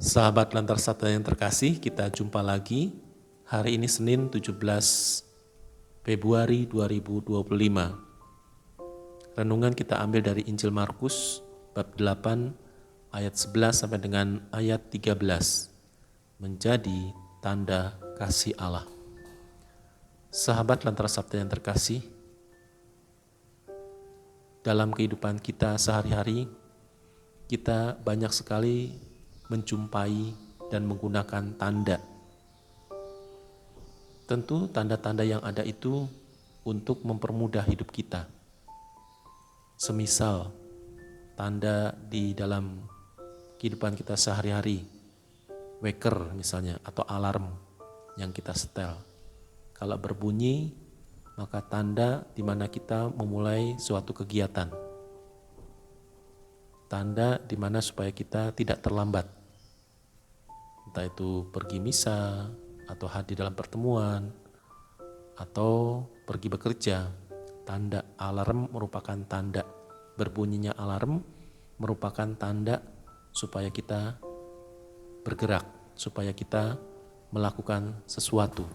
Sahabat Lantar Sabda yang terkasih, kita jumpa lagi hari ini Senin 17 Februari 2025. Renungan kita ambil dari Injil Markus bab 8 ayat 11 sampai dengan ayat 13. Menjadi tanda kasih Allah. Sahabat Lantar Sabda yang terkasih, dalam kehidupan kita sehari-hari, kita banyak sekali menjumpai dan menggunakan tanda. Tentu tanda-tanda yang ada itu untuk mempermudah hidup kita. Semisal tanda di dalam kehidupan kita sehari-hari, waker misalnya atau alarm yang kita setel. Kalau berbunyi, maka tanda di mana kita memulai suatu kegiatan. Tanda di mana supaya kita tidak terlambat. Entah itu pergi misa, atau hadir dalam pertemuan, atau pergi bekerja. Tanda alarm merupakan tanda. Berbunyinya alarm merupakan tanda supaya kita bergerak, supaya kita melakukan sesuatu.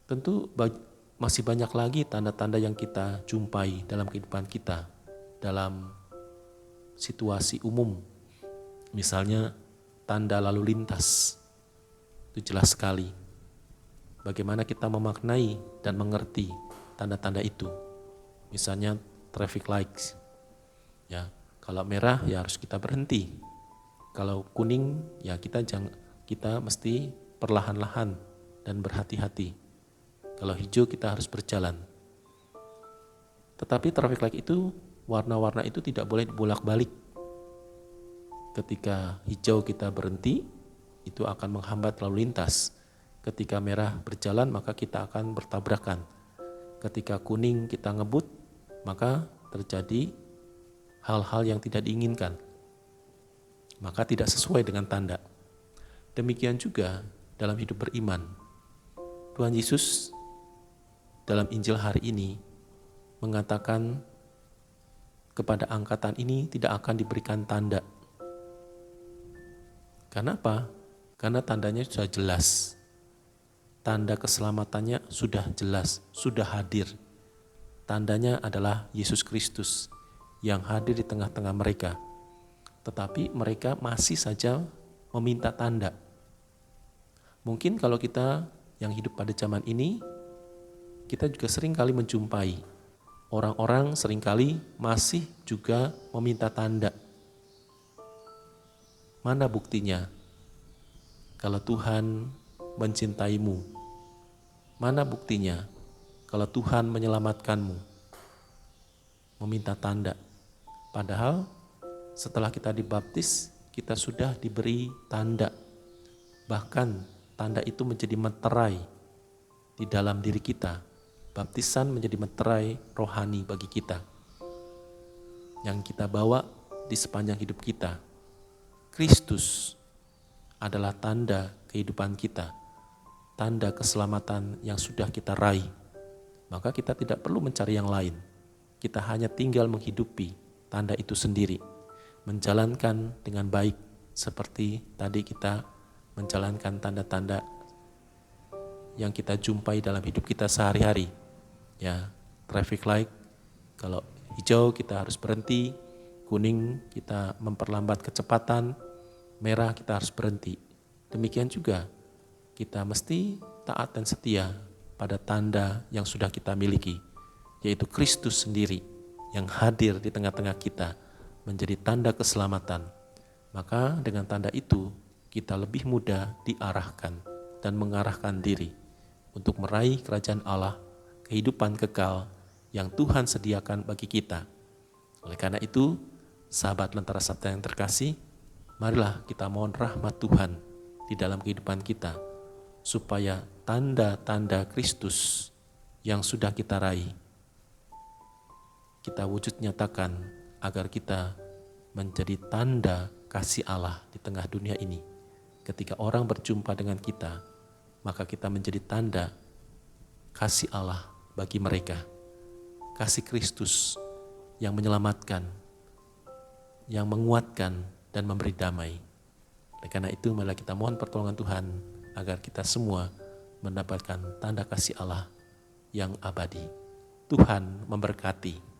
Tentu masih banyak lagi tanda-tanda yang kita jumpai dalam kehidupan kita, dalam situasi umum. Misalnya tanda lalu lintas, itu jelas sekali bagaimana kita memaknai dan mengerti tanda-tanda itu. Misalnya traffic lights, ya, kalau merah ya harus kita berhenti, kalau kuning ya kita mesti perlahan-lahan dan berhati-hati, kalau hijau kita harus berjalan. Tetapi traffic light itu, warna-warna itu tidak boleh dibolak-balik. Ketika hijau kita berhenti, itu akan menghambat lalu lintas. Ketika merah berjalan, maka kita akan bertabrakan. Ketika kuning kita ngebut, maka terjadi hal-hal yang tidak diinginkan. Maka tidak sesuai dengan tanda. Demikian juga dalam hidup beriman. Tuhan Yesus dalam Injil hari ini mengatakan kepada angkatan ini tidak akan diberikan tanda. Kenapa? Karena tandanya sudah jelas. Tanda keselamatannya sudah jelas, sudah hadir. Tandanya adalah Yesus Kristus yang hadir di tengah-tengah mereka. Tetapi mereka masih saja meminta tanda. Mungkin kalau kita yang hidup pada zaman ini, kita juga sering kali menjumpai orang-orang seringkali masih juga meminta tanda. Mana buktinya? Kalau Tuhan mencintaimu, mana buktinya? Kalau Tuhan menyelamatkanmu, meminta tanda. Padahal setelah kita dibaptis, kita sudah diberi tanda. Bahkan tanda itu menjadi meterai di dalam diri kita. Baptisan menjadi meterai rohani bagi kita, yang kita bawa di sepanjang hidup kita. Kristus adalah tanda kehidupan kita, tanda keselamatan yang sudah kita raih. Maka kita tidak perlu mencari yang lain. Kita hanya tinggal menghidupi tanda itu sendiri, menjalankan dengan baik seperti tadi kita menjalankan tanda-tanda yang kita jumpai dalam hidup kita sehari-hari. Ya, traffic light, kalau hijau kita harus berhenti, kuning kita memperlambat kecepatan, merah kita harus berhenti. Demikian juga kita mesti taat dan setia pada tanda yang sudah kita miliki, yaitu Kristus sendiri yang hadir di tengah-tengah kita menjadi tanda keselamatan. Maka dengan tanda itu kita lebih mudah diarahkan dan mengarahkan diri untuk meraih kerajaan Allah, kehidupan kekal yang Tuhan sediakan bagi kita. Oleh karena itu, sahabat Lentera Sabda yang terkasih, marilah kita mohon rahmat Tuhan di dalam kehidupan kita, supaya tanda-tanda Kristus yang sudah kita raih, kita wujud nyatakan agar kita menjadi tanda kasih Allah di tengah dunia ini. Ketika orang berjumpa dengan kita, maka kita menjadi tanda kasih Allah bagi mereka. Kasih Kristus yang menyelamatkan, yang menguatkan dan memberi damai. Oleh karena itu, marilah kita mohon pertolongan Tuhan agar kita semua mendapatkan tanda kasih Allah yang abadi. Tuhan memberkati.